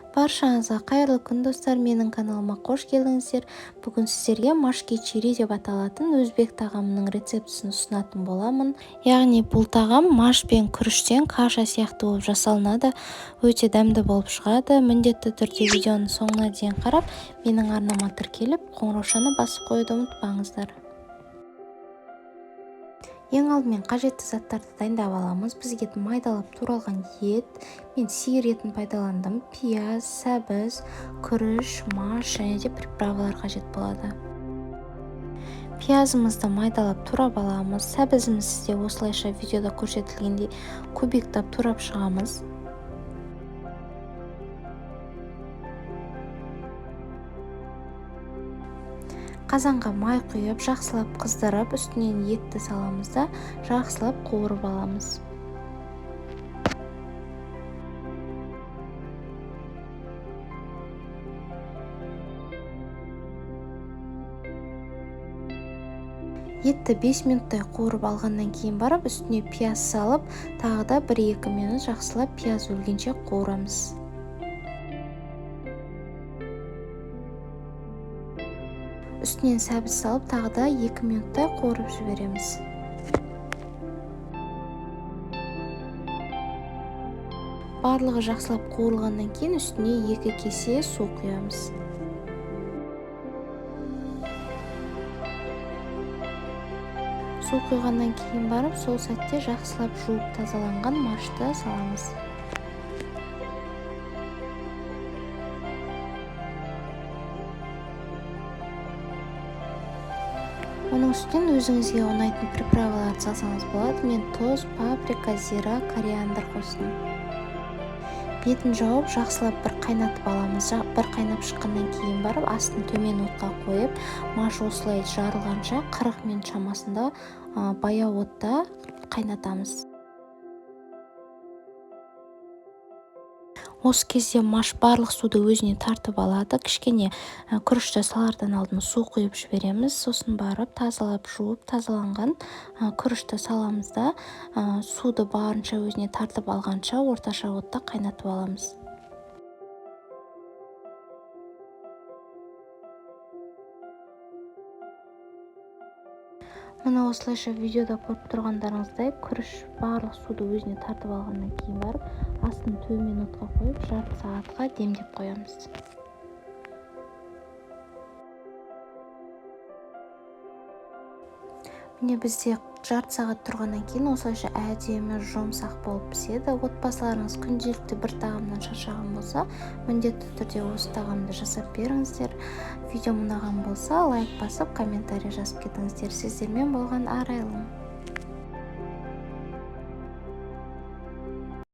Баршаңызға қайырлы күн достар, менің каналыма қош келдіңіздер. Бүгін сіздерге маш-кечери деп аталатын өзбек тағамының рецептісін ұсынатын боламын. Яғни бұл тағам маш пен күріштен каша сияқты болып жасалынады. Өте дәмді болып шығады. Міндетті түрде видеоның соңына дейін қарап, менің арнама тіркеліп, қоңыраушаны басып қоюды ұмытпаңыздар. Ең алдымен қажетті заттарды дайындап аламыз. Бізге майдалап туралған ет, мен сиыр етін пайдаландым. Пияз, сәбіз, күріш, маш және де приправалар қажет болады. Пиязымызды майдалап турап аламыз. Сәбізімізді осылайша видеода көрсетілгендей кубиктап турап шығамыз. Қазанға май құйып, жақсылап қыздырып, үстінен етті саламыз да жақсылап қуырып аламыз. Етті 5 минуттай қуырып алғаннан кейін барып, үстіне пияз салып, тағы да 1-2 минут жақсылап пияз өлгенше қуырамыз. Үстінен сәбіз салып, тағы да 2 минуттай қуырып жібереміз. Барлығы жақсылап қуырылғаннан кейін үстіне 2 кесе су құямыз. Су құйғаннан кейін барып, сол сәтте жақсылап жуып тазаланған машты саламыз. Оның үстінен өзіңізге ұнайтын приправаларды салсаңыз болады. Мен тұз, паприка, зира, кориандр қостым. Бетін жауып, жақсылап бір қайнатып аламыз. Бір қайнап шыққаннан кейін барып, астын төмен отқа қойып, маш осылай жарылғанша 40 минут шамасында баяу отта қайнатамыз. Осы кезде маш барлық суды өзіне тартып алады. Кішкене күрішті салардан алдын су құйып жібереміз. Сосын барып тазалап жуып тазаланған күрішті саламыз да суды барынша өзіне тартып алғанша орташа отта қайнатып аламыз. Мына осылайша видеода көріп тұрғандарыңыздай күріш барлық суды өзіне тартып алғаннан кейін барып, астын төмен отқа қойып, жарты сағатқа демдеп қоямыз. Міне бізде жарты сағат тұрғаннан кейін осылайша әдемі жұмсақ болып піседі. Отбасыларыңыз күнделікті бір тағамнан шаршаған болса, міндетті түрде осы тағамды жасап беріңіздер. Видео ұнаған болса, лайк басып, комментарий жазып кетіңіздер. Сіздермен болған Арайлым.